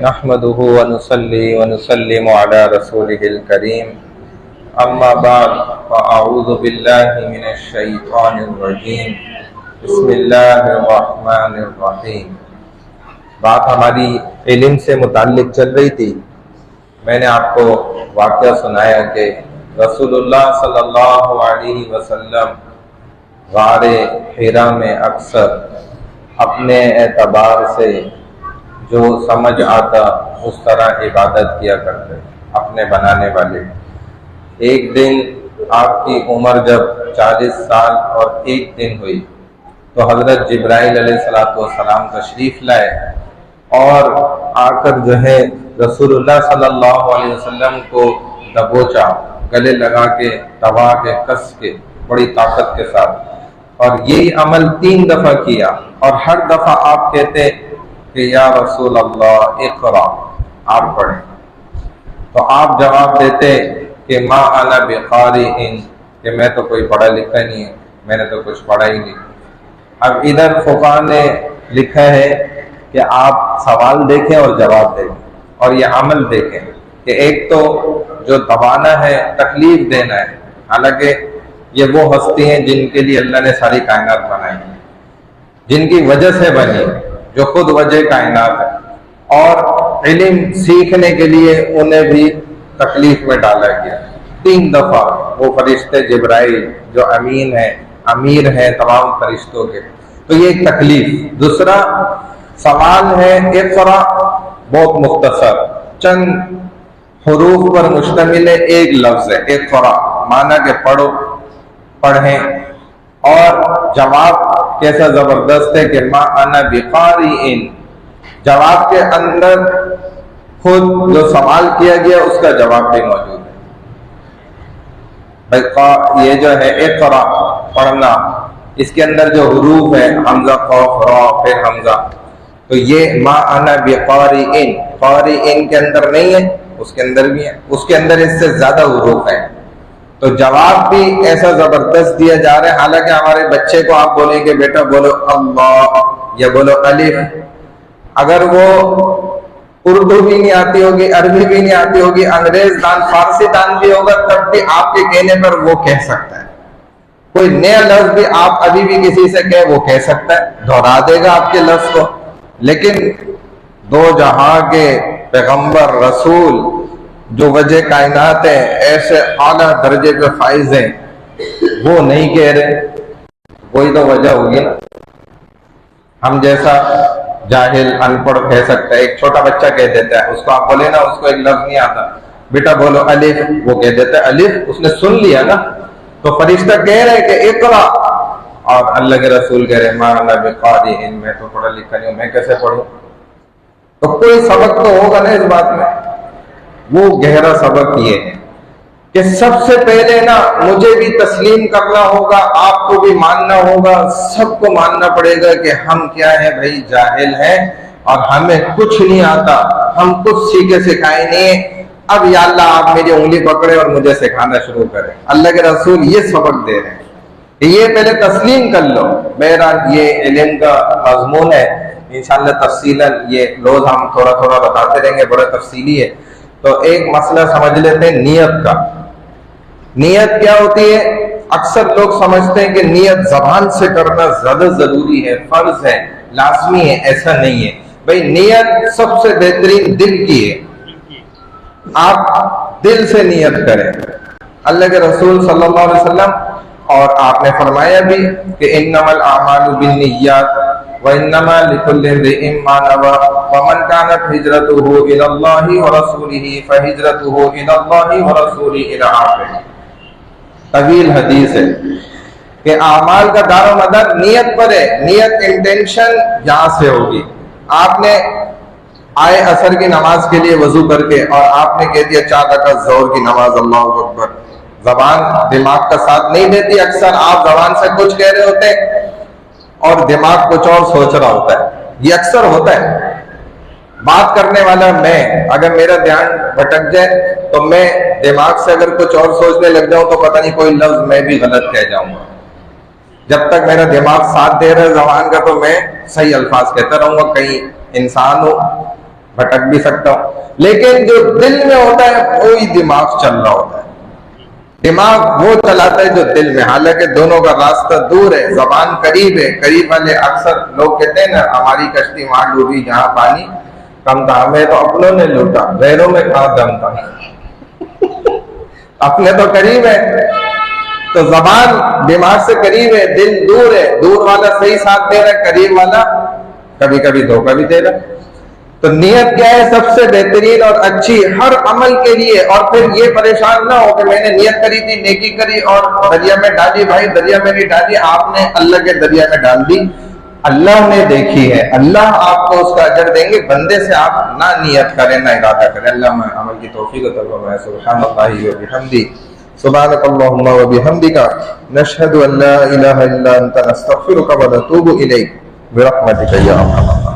نحمده ونصلي ونسلم على رسوله الكريم اما بعد فاعوذ بالله من الشیطان الرجیم بسم اللہ الرحمن الرحیم۔ بات ہماری علم سے متعلق چل رہی تھی۔ میں نے آپ کو واقعہ سنایا کہ رسول اللہ صلی اللہ علیہ وسلم غار حرا میں اکثر اپنے اعتبار سے جو سمجھ آتا اس طرح عبادت کیا کرتے، اپنے بنانے والے۔ ایک دن آپ کی عمر جب 40 سال اور 1 دن ہوئی تو حضرت جبرائیل علیہ السلام تشریف لائے اور آ کر جو ہے رسول اللہ صلی اللہ علیہ وسلم کو دبوچا، گلے لگا کے، دبا کے، کس کے، بڑی طاقت کے ساتھ، اور یہی عمل 3 دفعہ کیا، اور ہر دفعہ آپ کہتے کہ یا رسول اللہ اقرا، آپ پڑھیں، تو آپ جواب دیتے کہ ما انا بقارئ، کہ میں تو کوئی پڑھا لکھا نہیں ہے، میں نے تو کچھ پڑھا ہی نہیں۔ اب ادھر فقہاء نے لکھا ہے کہ آپ سوال دیکھیں اور جواب دیکھیں، اور یہ عمل دیکھیں کہ ایک تو جو دبانا ہے، تکلیف دینا ہے، حالانکہ یہ وہ ہستی ہیں جن کے لیے اللہ نے ساری کائنات بنائی ہے، جن کی وجہ سے بنی، جو خود وجہ کائنات ہے، اور علم سیکھنے کے لیے انہیں بھی تکلیف میں ڈالا گیا 3 دفعہ۔ وہ فرشتے جبرائیل جو امین ہے، امیر ہیں تمام فرشتوں کے، تو یہ ایک تکلیف۔ دوسرا سوال ہے اقرا، بہت مختصر، چند حروف پر مشتمل ہے، ایک لفظ ہے اقرا، معنی کہ پڑھو، پڑھیں، اور جواب کیسا زبردست ہے کہ ما انا بقارئ، جواب کے اندر خود جو سوال کیا گیا اس کا جواب بھی موجود ہے۔ یہ جو ہے اقرا، پڑھنا، اس کے اندر جو حروف ہے حمزہ، قاف، را، پھر حمزہ، تو یہ ما انا بقارئ، قارئ کے اندر نہیں ہے، اس کے اندر بھی ہے، اس کے اندر اس سے زیادہ حروف ہیں، تو جواب بھی ایسا زبردست دیا جا رہا ہے۔ حالانکہ ہمارے بچے کو آپ بولیں کہ بیٹا بولو اللہ یا بولو الف، اگر وہ اردو بھی نہیں آتی ہوگی، عربی بھی نہیں آتی ہوگی، انگریز دان، فارسی دان بھی ہوگا، تب بھی آپ کے کہنے پر وہ کہہ سکتا ہے۔ کوئی نیا لفظ بھی آپ ابھی بھی کسی سے کہے وہ کہہ سکتا ہے، دہرا دے گا آپ کے لفظ کو۔ لیکن 2 جہاں کے پیغمبر رسول جو وجہ کائنات ہیں، ایسے اعلیٰ درجے پہ فائز ہیں، وہ نہیں کہہ رہے، کوئی تو وجہ ہوگی نا۔ ہم جیسا جاہل ان پڑھ کہہ سکتا ہے، ایک چھوٹا بچہ کہہ دیتا ہے، اس کو آپ بولے نا اس کو ایک لفظ نہیں آتا، بیٹا بولو الف، وہ کہہ دیتا ہے الف، اس نے سن لیا نا۔ تو فرشتہ کہہ رہے کہ اقرا، اور اللہ کے رسول کہہ رہے ما انا بقارئ، میں تو پڑھا لکھا نہیں ہوں، میں کیسے پڑھوں؟ تو کوئی سبق تو ہوگا نا اس بات میں۔ وہ گہرا سبق یہ ہے کہ سب سے پہلے نا مجھے بھی تسلیم کرنا ہوگا، آپ کو بھی ماننا ہوگا، سب کو ماننا پڑے گا کہ ہم کیا ہیں بھائی، جاہل ہیں، اور ہمیں کچھ نہیں آتا، ہم کچھ سیکھے سکھائے نہیں ہیں۔ اب یا اللہ آپ میری انگلی پکڑے اور مجھے سکھانا شروع کریں۔ اللہ کے رسول یہ سبق دے رہے ہیں کہ یہ پہلے تسلیم کر لو۔ بہرحال یہ علم کا مضمون ہے، انشاءاللہ تفصیلاً یہ روز ہم تھوڑا تھوڑا بتاتے رہیں گے، بڑا تفصیلی ہے۔ تو ایک مسئلہ سمجھ لیتے ہیں نیت کا۔ نیت کیا ہوتی ہے؟ اکثر لوگ سمجھتے ہیں کہ نیت زبان سے کرنا زیادہ ضروری ہے، فرض ہے، لازمی ہے، ایسا نہیں ہے بھائی۔ نیت سب سے بہترین دل کی ہے، آپ دل سے نیت کریں۔ اللہ کے رسول صلی اللہ علیہ وسلم، اور آپ نے فرمایا بھی کہ انما الاعمال بالنیات وانما لكل امرئ ما نوى ومن كانت هجرته الى الله ورسوله فهجرته الى الله ورسوله الى آخره۔ طویل حدیث ہے کہ اعمال کا دار و مدار نیت پر ہے، نیت انٹینشن یہاں سے ہوگی۔ آپ نے آئے عصر کی نماز کے لیے وضو کر کے اور آپ نے کہہ دیا 4 رکعت ظہر کی نماز، اللہ اکبر، زبان دماغ کا ساتھ نہیں دیتی، اکثر آپ زبان سے کچھ کہہ رہے ہوتے ہیں اور دماغ کچھ اور سوچ رہا ہوتا ہے، یہ اکثر ہوتا ہے۔ بات کرنے والا میں، اگر میرا دھیان بھٹک جائے تو میں دماغ سے اگر کچھ اور سوچنے لگ جاؤں تو پتہ نہیں کوئی لفظ میں بھی غلط کہہ جاؤں گا۔ جب تک میرا دماغ ساتھ دے رہا ہے زبان کا تو میں صحیح الفاظ کہتا رہوں گا۔ کہیں انسان ہو بھٹک بھی سکتا ہوں، لیکن جو دل میں ہوتا ہے وہی دماغ چل رہا ہوتا ہے. دماغ وہ چلاتا ہے جو دل میں، حالانکہ دونوں کا راستہ دور ہے، زبان قریب ہے. قریب والے اکثر لوگ کہتے ہیں نا ہماری کشتی وہاں ڈوبی جہاں پانی کم تھا، ہمیں تو اپنوں نے لوٹا، غیروں میں کہاں دم تھا. اپنے تو قریب ہے. تو زبان دماغ سے قریب ہے، دل دور ہے. دور والا صحیح ساتھ دے رہا ہے، قریب والا کبھی کبھی دھوکہ بھی دے رہا ہے. تو نیت کیا ہے؟ سب سے بہترین اور اچھی ہر عمل کے لیے. اور پھر یہ پریشان نہ ہو کہ میں نے نیت کری تھی، نیکی کری اور دریا میں ڈالی. بھائی دریا میں نہیں ڈالی، آپ نے اللہ کے دریا میں ڈال دی. اللہ نے دیکھی ہے، اللہ آپ کو اس کا اجر دیں گے. بندے سے آپ نہ نیت کریں، نہ ارادہ کریں. اللہ میں عمل کی توفیق عطا فرمائے. سبحان اللہ و بحمدہ، سبحانک اللہم و بحمدک، نشہد ان لا الہ الا انت، نستغفرک و نتوب الیک، برحمتک یا ارحم الراحمین.